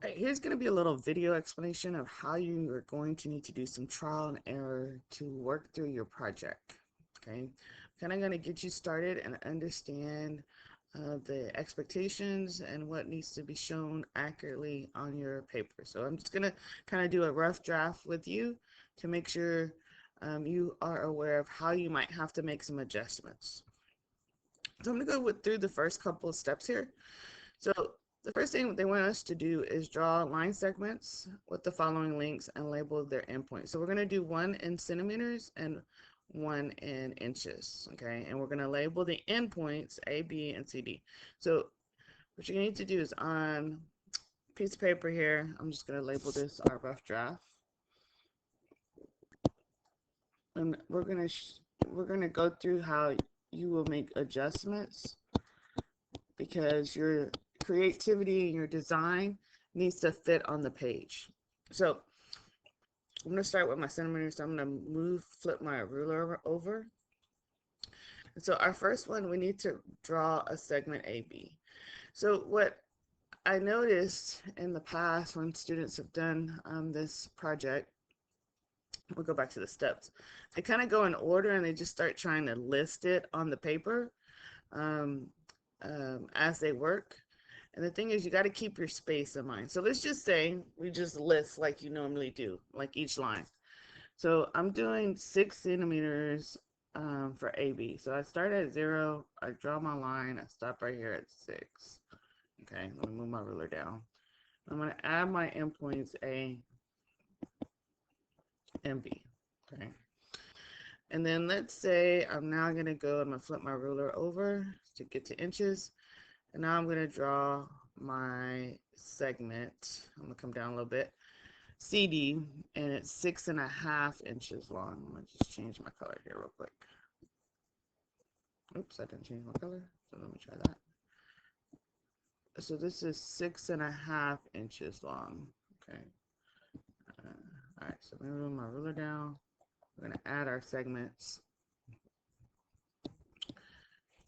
right, here's going to be a little video explanation of how you are going to need to do some trial and error to work through your project. Okay, kind of going to get you started and understand the expectations and what needs to be shown accurately on your paper. So I'm just going to kind of do a rough draft with you to make sure you are aware of how you might have to make some adjustments. So I'm going to go through the first couple of steps here. So the first thing they want us to do is draw line segments with the following links and label their endpoints. So we're going to do one in centimeters and one in inches, okay? And we're going to label the endpoints A, B, and C, D. So what you need to do is on a piece of paper here, I'm just going to label this our rough draft. And we're going to go through how you will make adjustments because your creativity and your design needs to fit on the page. So I'm going to start with my centimeters. So I'm going to flip my ruler over. And so our first one, we need to draw a segment AB. So what I noticed in the past when students have done this project, we'll go back to the steps. They kind of go in order and they just start trying to list it on the paper as they work. And the thing is, you got to keep your space in mind. So let's just say we just list like you normally do, like each line. So I'm doing 6 centimeters for AB. So I start at 0, I draw my line, I stop right here at 6. Okay, let me move my ruler down. I'm going to add my endpoints A and B. Okay. And then let's say I'm now going to go, I'm going to flip my ruler over to get to inches. And now I'm going to draw my segment. I'm going to come down a little bit. CD, and it's 6.5 inches long. I'm going to just change my color here real quick. Oops, I didn't change my color. So let me try that. So this is 6.5 inches long. Okay. All right, so I'm going to move my ruler down. We're going to add our segments.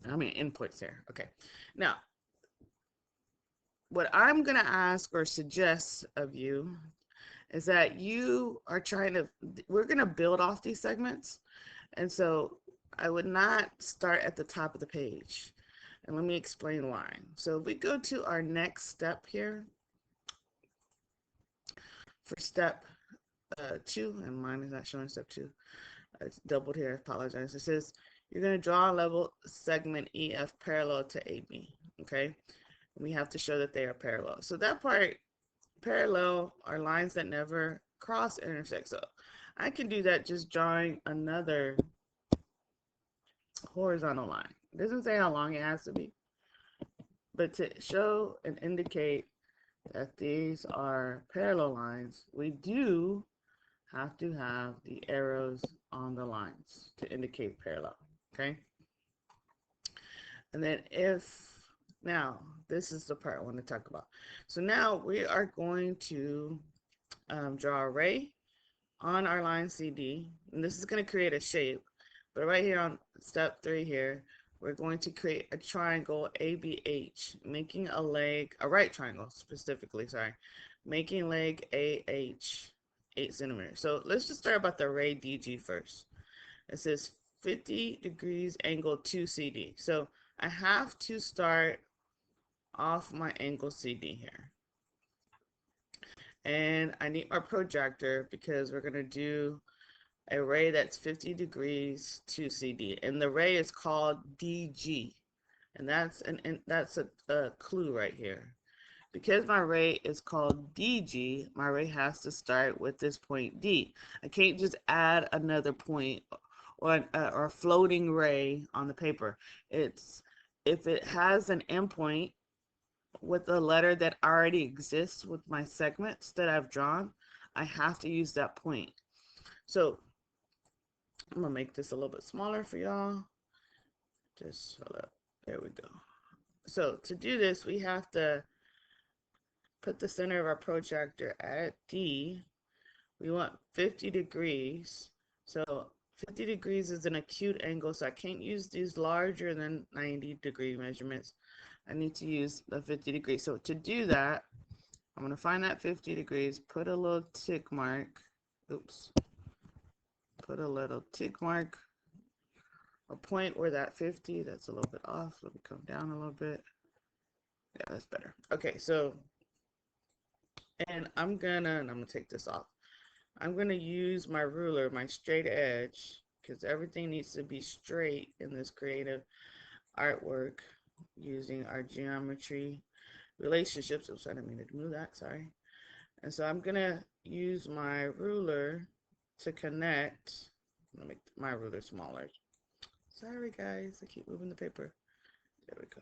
I mean inputs here. Okay. Now, what I'm going to ask or suggest of you is that you are we're going to build off these segments. And so I would not start at the top of the page. And let me explain why. So if we go to our next step here, for step 2, and mine is not showing step 2. It's doubled here, I apologize. It says you're going to draw a level segment EF parallel to AB, okay? And we have to show that they are parallel. So that part, parallel, are lines that never cross or intersect. So I can do that just drawing another horizontal line. It doesn't say how long it has to be, but to show and indicate that these are parallel lines, we do have to have the arrows on the lines to indicate parallel, okay? And then now this is the part I want to talk about. So now we are going to draw a ray on our line CD, and this is going to create a shape. But right here on step 3 here, we're going to create a triangle ABH, making a right triangle specifically, sorry, making leg AH 8 centimeters. So let's just start about the ray DG first. It says 50 degrees angle to CD. So I have to start off my angle CD here. And I need my projector because we're going to do a ray that's 50 degrees to CD. And the ray is called DG. And that's a clue right here. Because my ray is called DG, my ray has to start with this point D. I can't just add another point or a floating ray on the paper. If it has an endpoint with a letter that already exists with my segments that I've drawn, I have to use that point. So I'm gonna make this a little bit smaller for y'all. Just hold up. There we go. So to do this, we have to put the center of our protractor at D. We want 50 degrees. So 50 degrees is an acute angle, so I can't use these larger than 90 degree measurements. I need to use the 50 degrees. So to do that, I'm going to find that 50 degrees, put a little tick mark. Oops. Put a little tick mark, a point where that 50, that's a little bit off. Let me come down a little bit. Yeah, that's better. Okay, so, and I'm gonna take this off. I'm gonna use my ruler, my straight edge, because everything needs to be straight in this creative artwork using our geometry relationships. Oops, I didn't mean to move that, sorry. And so I'm gonna use my ruler to connect. I'm gonna make my ruler smaller. Sorry guys, I keep moving the paper. There we go.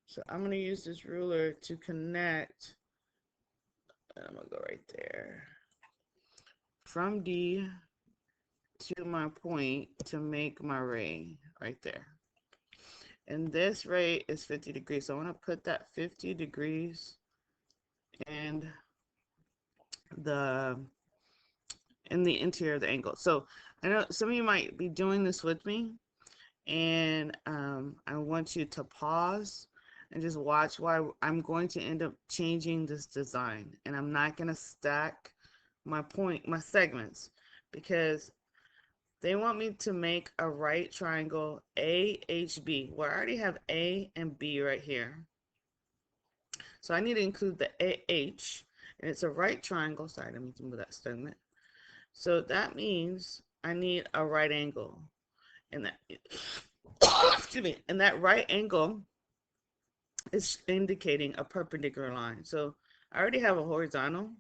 So I'm gonna use this ruler to connect, and I'm gonna go right there. From D to my point to make my ray right there. And this ray is 50 degrees. So I want to put that 50 degrees and in the interior of the angle. So I know some of you might be doing this with me, and I want you to pause and just watch why I'm going to end up changing this design, and I'm not going to stack my segments, because they want me to make a right triangle AHB, where I already have A and B right here. So I need to include the AH, and it's a right triangle. Sorry, let me move that segment. So that means I need a right angle, and that excuse me, and that right angle is indicating a perpendicular line. So I already have a horizontal.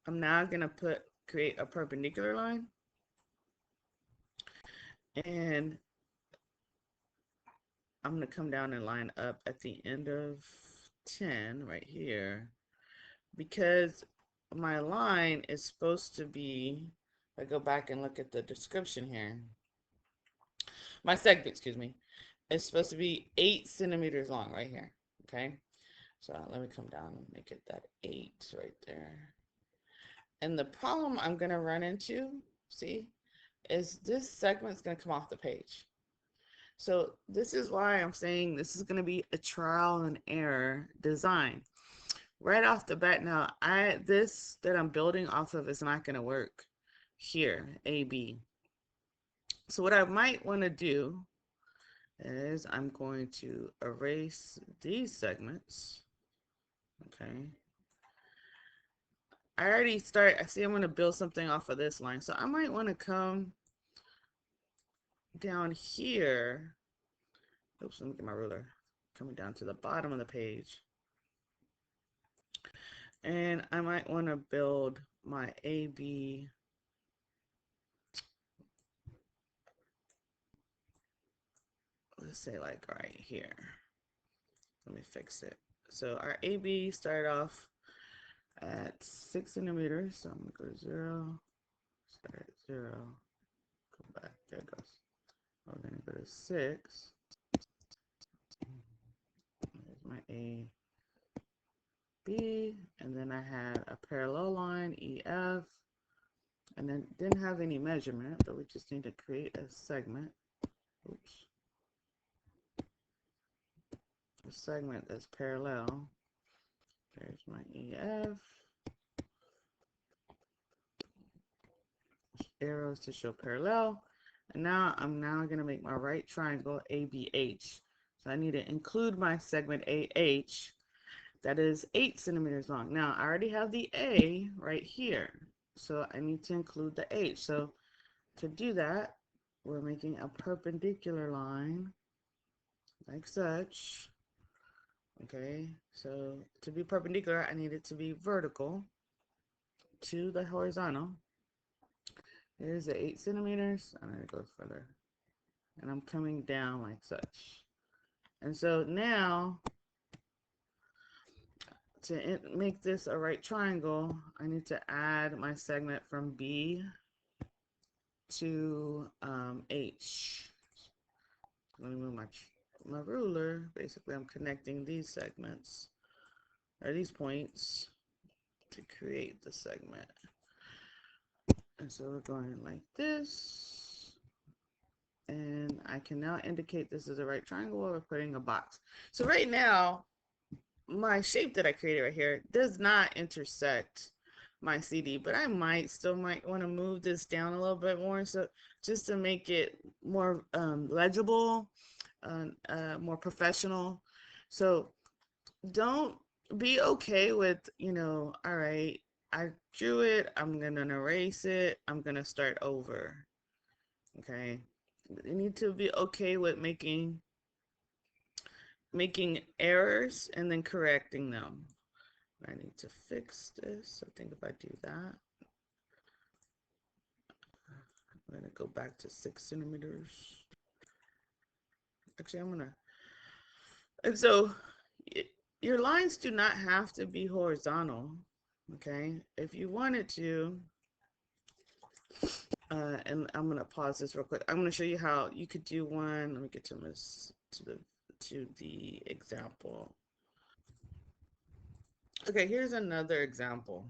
I'm now gonna create a perpendicular line, and I'm gonna come down and line up at the end of 10 right here, because my line is supposed to be, if I go back and look at the description here, my segment, excuse me, is supposed to be 8 centimeters long right here. Okay, so let me come down and make it that 8 right there. And the problem I'm gonna run into, see, is this segment's gonna come off the page. So this is why I'm saying this is gonna be a trial and error design. Right off the bat now, this that I'm building off of is not gonna work here, AB. So what I might want to do is I'm going to erase these segments. Okay. I see I'm going to build something off of this line. So I might want to come down here. Oops, let me get my ruler. Coming down to the bottom of the page. And I might want to build my AB. Let's say like right here. Let me fix it. So our AB started off at 6 centimeters. So I'm going to go to 0. Start at 0. Go back. There it goes. We're going to go to 6. There's my A, B, and then I had a parallel line, EF, and then didn't have any measurement, but we just need to create a segment. Oops. A segment that's parallel. There's my EF. Arrows to show parallel. And now I'm going to make my right triangle ABH. So I need to include my segment AH. That is 8 centimeters long. Now I already have the A right here, so I need to include the H. So to do that, we're making a perpendicular line like such. Okay, so to be perpendicular, I need it to be vertical to the horizontal. Here's the 8 centimeters. I'm going to go further, and I'm coming down like such. And so now, to make this a right triangle, I need to add my segment from B to H. Let me move my ruler. Basically, I'm connecting these segments, or these points, to create the segment. And so we're going like this. And I can now indicate this is a right triangle while we're putting a box. So right now, my shape that I created right here does not intersect my CD, but I might want to move this down a little bit more, so just to make it more legible, more professional. So don't be okay with, all right, I drew it, I'm gonna erase it, I'm gonna start over. Okay. You need to be okay with making errors and then correcting them. I need to fix this. I think if I do that, I'm gonna go back to 6 centimeters. Actually, and so your lines do not have to be horizontal. Okay. If you wanted to, and I'm gonna pause this real quick. I'm gonna show you how you could do one. Let me get to this to the example. Okay, here's another example.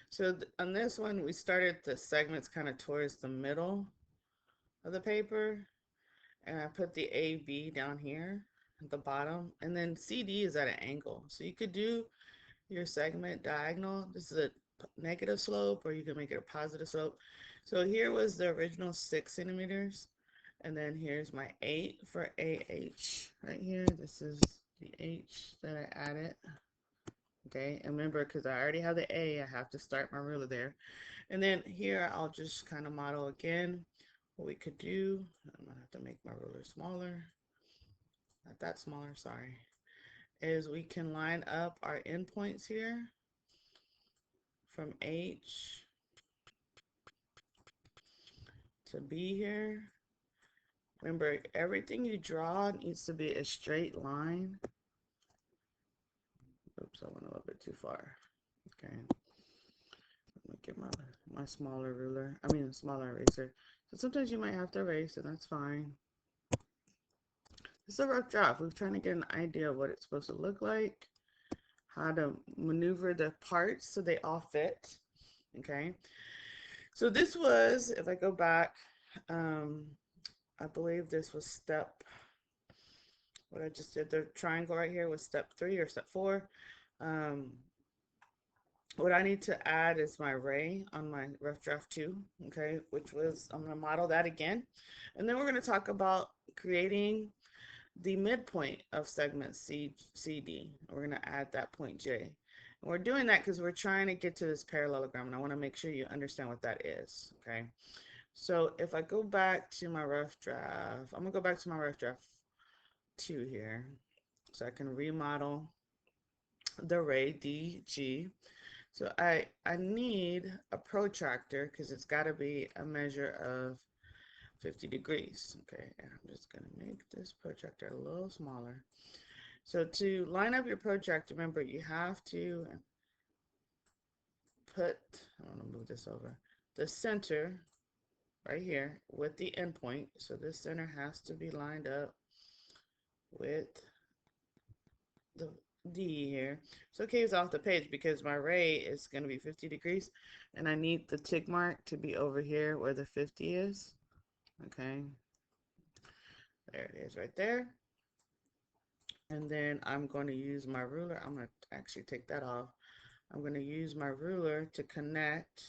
So on this one, we started the segments kind of towards the middle of the paper, and I put the AB down here at the bottom, and then CD is at an angle. So you could do your segment diagonal. This is a negative slope, or you can make it a positive slope. So here was the original 6 centimeters, and then here's my 8 for AH right here. This is the H that I added. Okay, and remember, because I already have the A, I have to start my ruler there. And then here, I'll just kind of model again what we could do. I'm gonna have to make my ruler smaller. Not that smaller, sorry. Is we can line up our endpoints here from H to B here. Remember, everything you draw needs to be a straight line. Oops, I went a little bit too far. Okay. Let me get my smaller ruler. I mean, a smaller eraser. So sometimes you might have to erase, and that's fine. This is a rough draft. We're trying to get an idea of what it's supposed to look like, how to maneuver the parts so they all fit. Okay. So this was, if I go back, I believe this was what I just did, the triangle right here was step 3 or step 4. Um, what I need to add is my ray on my rough draft 2, okay, which was, I'm going to model that again. And then we're going to talk about creating the midpoint of segment CD. We're going to add that point J. And we're doing that because we're trying to get to this parallelogram, and I want to make sure you understand what that is, okay? So if I go back to my rough draft, I'm going to go back to my rough draft 2 here, so I can remodel the ray DG. So I need a protractor because it's got to be a measure of 50 degrees. Okay, and I'm just going to make this protractor a little smaller. So to line up your protractor, remember you have to put, I want to move this over, the center right here with the endpoint. So this center has to be lined up with the D here. So okay, it's off the page because my ray is going to be 50 degrees, and I need the tick mark to be over here where the 50 is. Okay, there it is right there. And then I'm going to use my ruler. I'm going to actually take that off. I'm going to use my ruler to connect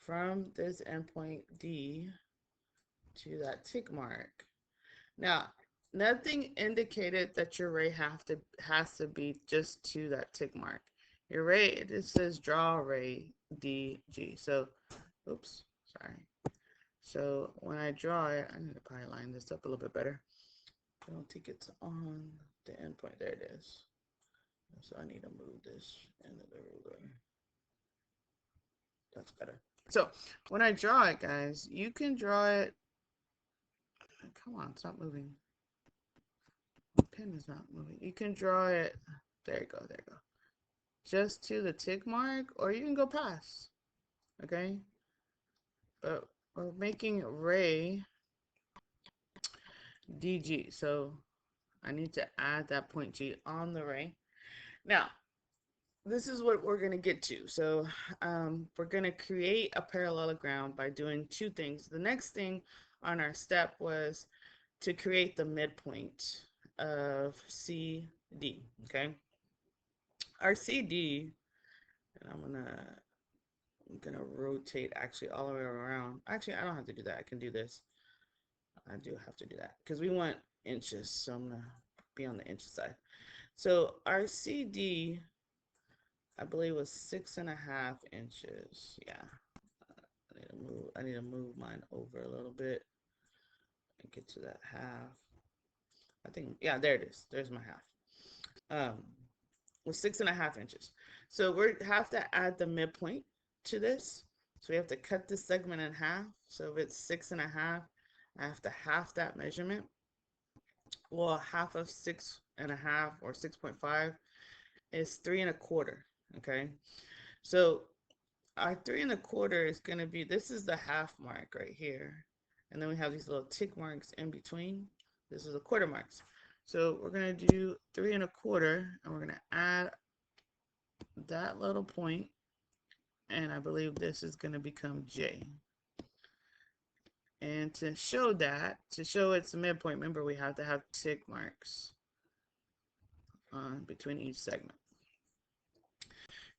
from this endpoint D to that tick mark. Now, nothing indicated that your ray has to be just to that tick mark. Your ray, it says draw ray DG. So, oops, sorry. So when I draw it, I need to probably line this up a little bit better. I don't think it's on the endpoint. There it is. So I need to move this into the ruler. That's better. So when I draw it, guys, you can draw it. Come on, stop moving. The pen is not moving. You can draw it. There you go. There you go. Just to the tick mark, or you can go past. Okay. But we're making ray DG. So I need to add that point G on the ray. Now, this is what we're going to get to. So we're going to create a parallelogram by doing two things. The next thing on our step was to create the midpoint of CD, okay? our CD, and I'm gonna rotate actually all the way around. Actually, I don't have to do that. I can do this. I do have to do that because we want inches, so I'm gonna be on the inch side. So our CD, I believe, was 6.5 inches. Yeah, I need to move mine over a little bit and get to that half. I think, yeah, there it is. There's my half. Um, with 6.5 inches. So we have to add the midpoint to this. So we have to cut this segment in half. So if it's 6.5, I have to half that measurement. Well, half of 6.5 or 6.5 is 3.25. Okay. So our 3.25 is going to be, this is the half mark right here. And then we have these little tick marks in between. This is the quarter marks. So we're going to do 3.25, and we're going to add that little point, and I believe this is going to become J. And to show its midpoint, remember we have to have tick marks between each segment.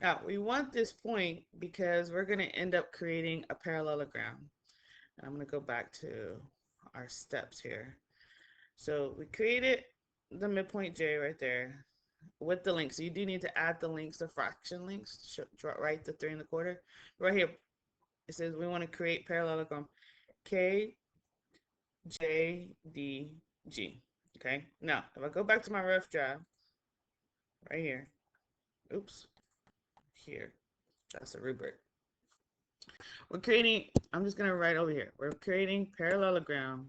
Now we want this point because we're going to end up creating a parallelogram. I'm going to go back to our steps here. So we created the midpoint J right there with the links. So you do need to add the links, the fraction links, write the 3.25. Right here, it says we want to create parallelogram K, J, D, G. Okay, now if I go back to my rough draft, right here, oops, here, that's a rubric. We're creating, I'm just going to write over here, we're creating parallelogram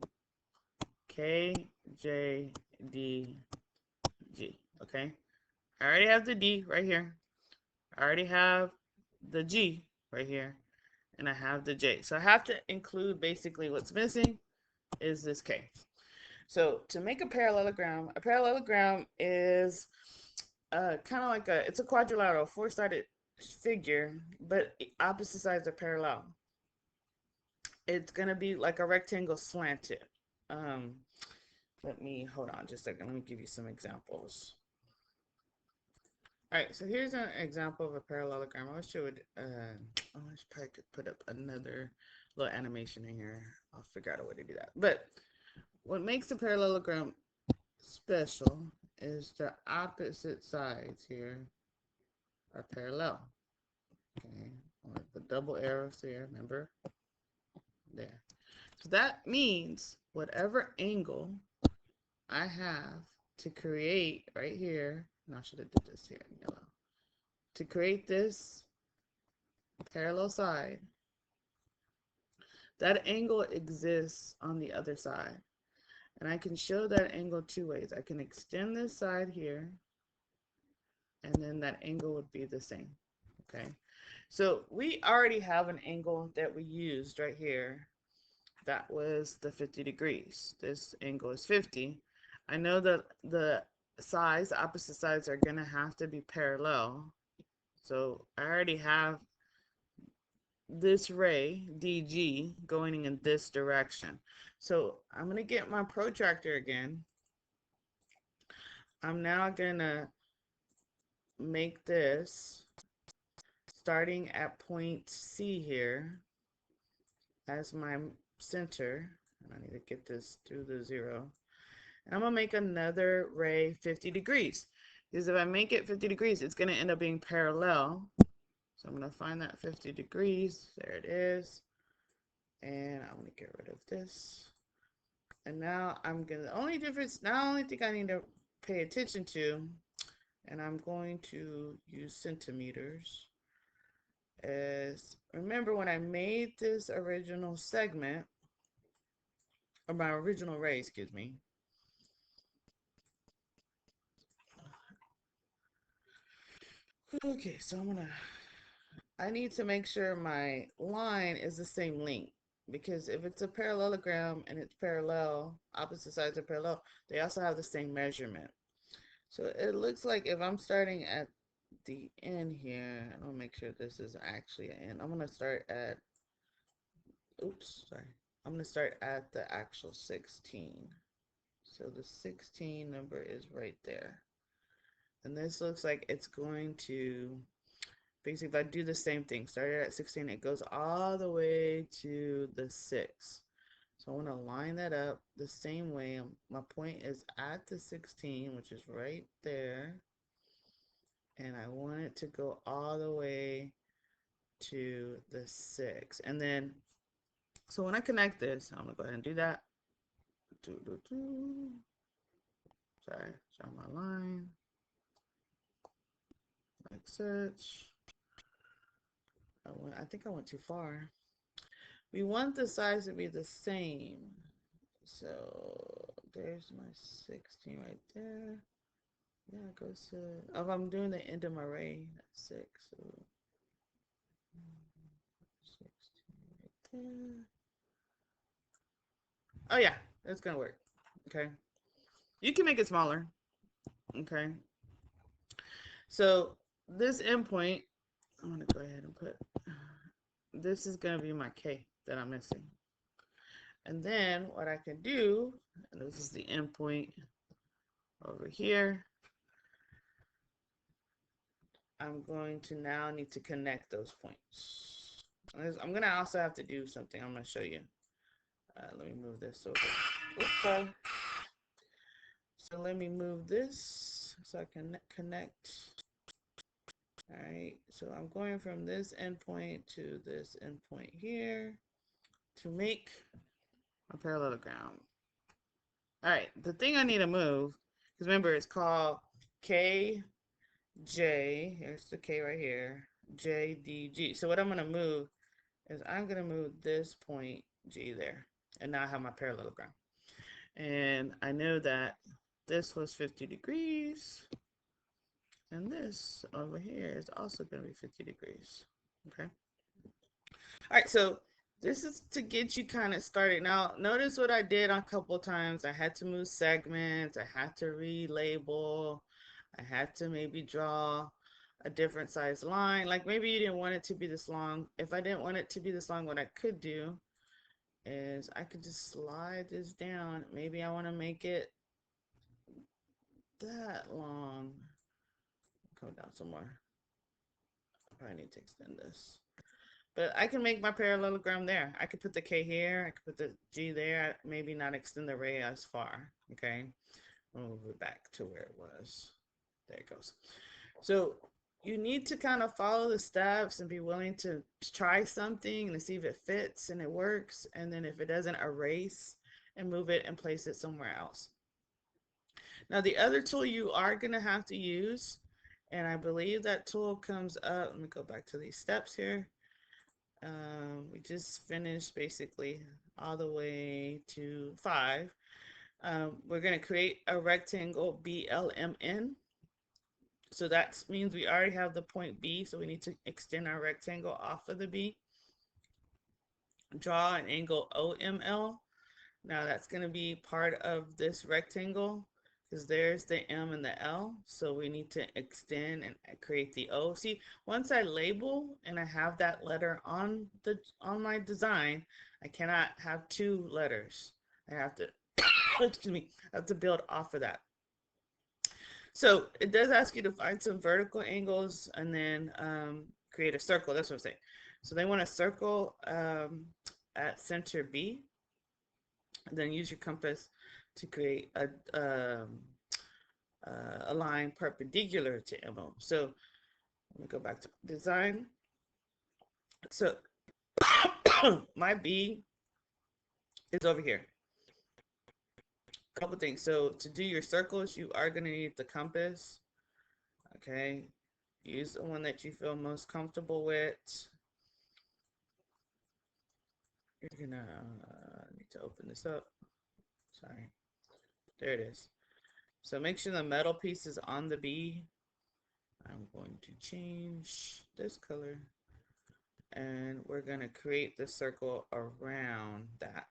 K, J, D, G. Okay, I already have the D right here. I already have the G right here, and I have the J. So I have to include basically what's missing is this K. So to make a parallelogram is kind of like it's a quadrilateral, four-sided figure, but opposite sides are parallel. It's going to be like a rectangle slanted. Um, hold on just a second. Let me give you some examples. All right, so here's an example of a parallelogram. I wish I would, I probably could put up another little animation in here. I'll figure out a way to do that. But what makes a parallelogram special is the opposite sides here are parallel. Okay, with the double arrows here, remember? There. So that means whatever angle I have to create right here, and I should have did this here in yellow. To create this parallel side, that angle exists on the other side. And I can show that angle two ways. I can extend this side here, and then that angle would be the same. Okay, so we already have an angle that we used right here. That was the 50 degrees. This angle is 50. I know that the opposite sides are going to have to be parallel. So I already have this ray, DG, going in this direction. So I'm going to get my protractor again. I'm now going to make this starting at point C here as my center. And I need to get this through the 0. And I'm going to make another ray 50 degrees. Because if I make it 50 degrees, it's going to end up being parallel. So I'm going to find that 50 degrees. There it is. And I'm going to get rid of this. And now I'm going to, the only difference, now the only thing I need to pay attention to, and I'm going to use centimeters, is remember when I made this original segment, or my original ray, excuse me. Okay, so I need to make sure my line is the same length, because if it's a parallelogram and it's parallel, opposite sides are parallel, they also have the same measurement. So it looks like if I'm starting at the end here, I'm gonna make sure this is actually an end. I'm gonna start at, oops, sorry. I'm gonna start at the actual 16. So the 16 number is right there. And this looks like it's going to, basically, if I do the same thing, started at 16, it goes all the way to the 6. So I want to line that up the same way. My point is at the 16, which is right there. And I want it to go all the way to the 6. And then, so when I connect this, I'm going to go ahead and do that. Sorry, show my line. Like such. I think I went too far. We want the size to be the same. So there's my 16 right there. Yeah, it goes to, if I'm doing the end of my array, that's 6. So 16 right there. Oh yeah, it's gonna work. Okay. You can make it smaller. Okay. So this endpoint, I'm gonna go ahead and put, this is gonna be my K that I'm missing. And then what I can do, and this is the endpoint over here, I'm going to now need to connect those points. I'm going to also have to do something. I'm going to show you. Let me move this over. Oops, sorry. So let me move this so I can connect. All right. So I'm going from this endpoint to this endpoint here to make a parallelogram. All right. The thing I need to move, because remember it's called KJ. Here's the K right here. JDG. So what I'm going to move is I'm going to move this point G there. And now I have my parallelogram. And I know that this was 50 degrees. And this over here is also going to be 50 degrees. Okay. All right. So this is to get you kind of started. Now, notice what I did a couple times. I had to move segments. I had to relabel. I had to maybe draw a different size line. Like maybe you didn't want it to be this long. If I didn't want it to be this long, what I could do is I could just slide this down. Maybe I want to make it that long. Come down some more. I probably need to extend this. But I can make my parallelogram there. I could put the K here. I could put the G there. Maybe not extend the array as far. Okay. I'll move it back to where it was. There it goes. So you need to kind of follow the steps and be willing to try something and see if it fits and it works. And then if it doesn't, erase and move it and place it somewhere else. Now, the other tool you are going to have to use, and I believe that tool comes up. Let me go back to these steps here. We just finished basically all the way to 5. We're going to create a rectangle BLMN. So that means we already have the point B, so we need to extend our rectangle off of the B. Draw an angle OML. Now that's going to be part of this rectangle because there's the M and the L. So we need to extend and create the O. See, once I label and I have that letter on my design, I cannot have 2 letters. I have to, excuse me, I have to build off of that. So it does ask you to find some vertical angles and then create a circle. That's what I'm saying. So they want a circle at center B. And then use your compass to create a line perpendicular to MO. So let me go back to design. So my B is over here. Couple things. So to do your circles, you are going to need the compass. Okay. Use the one that you feel most comfortable with. You're going to need to open this up. Sorry. There it is. So make sure the metal piece is on the B. I'm going to change this color. And we're going to create the circle around that.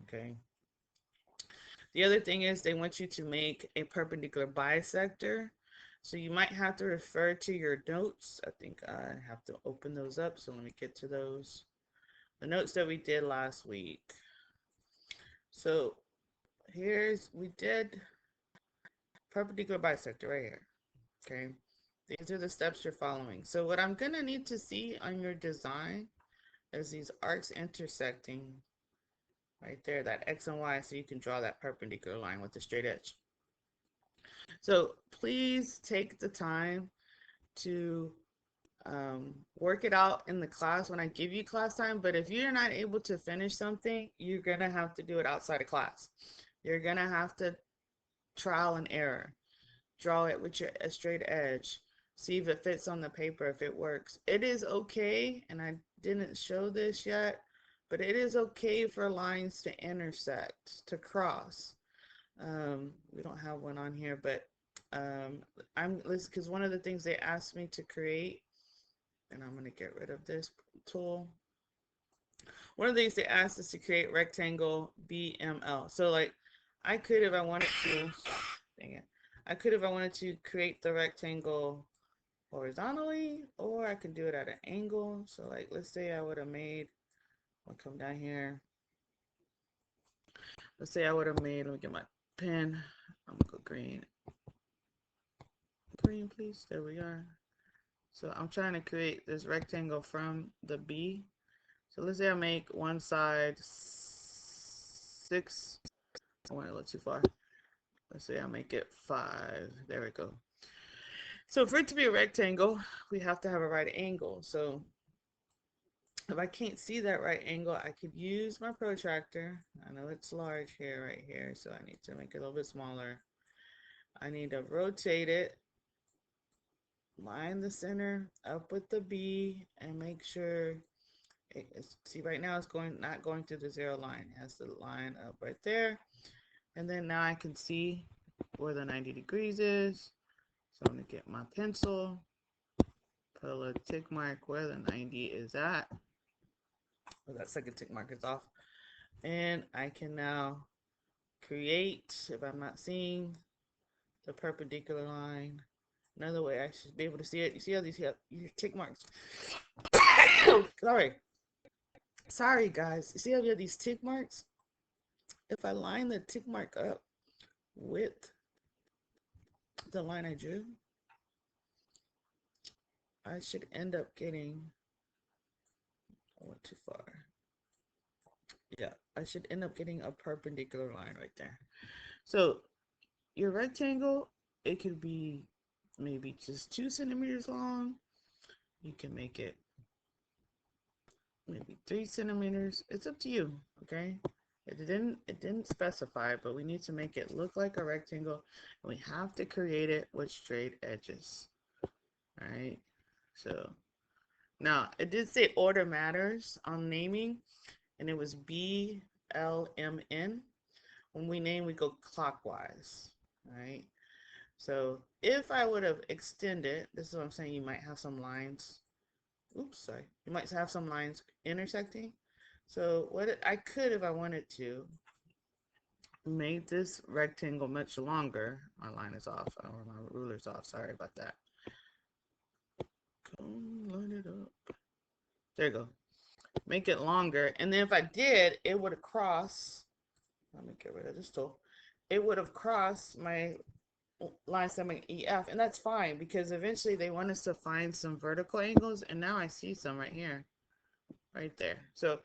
Okay. The other thing is they want you to make a perpendicular bisector. So you might have to refer to your notes. I think I have to open those up. So let me get to those. The notes that we did last week. So we did perpendicular bisector right here. Okay, these are the steps you're following. So what I'm gonna need to see on your design is these arcs intersecting right there, that X and Y, so you can draw that perpendicular line with the straight edge. So please take the time to work it out in the class when I give you class time. But if you're not able to finish something, you're gonna have to do it outside of class. You're gonna have to trial and error, draw it with a straight edge, see if it fits on the paper, if it works. It is okay, and I didn't show this yet, but it is okay for lines to intersect, to cross. We don't have one on here, but because one of the things they asked me to create, and I'm going to get rid of this tool. One of the things they asked us to create rectangle BML. So like I could, if I wanted to, dang it, I could, if I wanted to, create the rectangle horizontally, or I can do it at an angle. So like, let's say I would have made, I'll come down here. Let's say I would have made, let me get my pen. I'm gonna go green. Green, please. There we are. So I'm trying to create this rectangle from the B. So let's say I make one side 6. I went a little too far. Let's say I make it 5. There we go. So for it to be a rectangle, we have to have a right angle. So if I can't see that right angle, I could use my protractor. I know it's large here, right here, so I need to make it a little bit smaller. I need to rotate it, line the center up with the B, and make sure see, right now it's not going through the 0 line. It has to line up right there. And then now I can see where the 90 degrees is. So I'm going to get my pencil, put a little tick mark where the 90 is at. Well, that second tick mark is off. And I can now create, if I'm not seeing the perpendicular line, another way I should be able to see it. You see how these have tick marks? Sorry guys. You see how we have these tick marks? If I line the tick mark up with the line I drew, I should end up getting, I went too far. Yeah, I should end up getting a perpendicular line right there. So your rectangle, it could be maybe just 2 centimeters long. You can make it maybe 3 centimeters. It's up to you, okay? It didn't specify, but we need to make it look like a rectangle, and we have to create it with straight edges. All right. So now it did say order matters on naming, and it was BLMN. When we name, we go clockwise. All right. So if I would have extended, this is what I'm saying, you might have some lines. Oops, sorry. You might have some lines intersecting. So what I could, if I wanted to, make this rectangle much longer. My line is off, or my ruler's off. Sorry about that. Come line it up. There you go. Make it longer. And then if I did, it would have crossed. Let me get rid of this tool. It would have crossed my line segment EF, and that's fine because eventually they want us to find some vertical angles, and now I see some right here, right there. So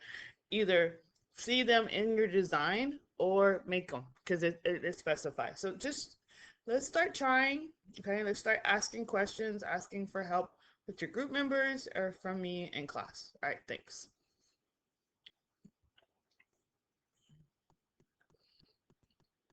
either see them in your design or make them because it specifies. So just let's start trying. Okay, let's start asking questions, asking for help with your group members or from me in class. All right, thanks.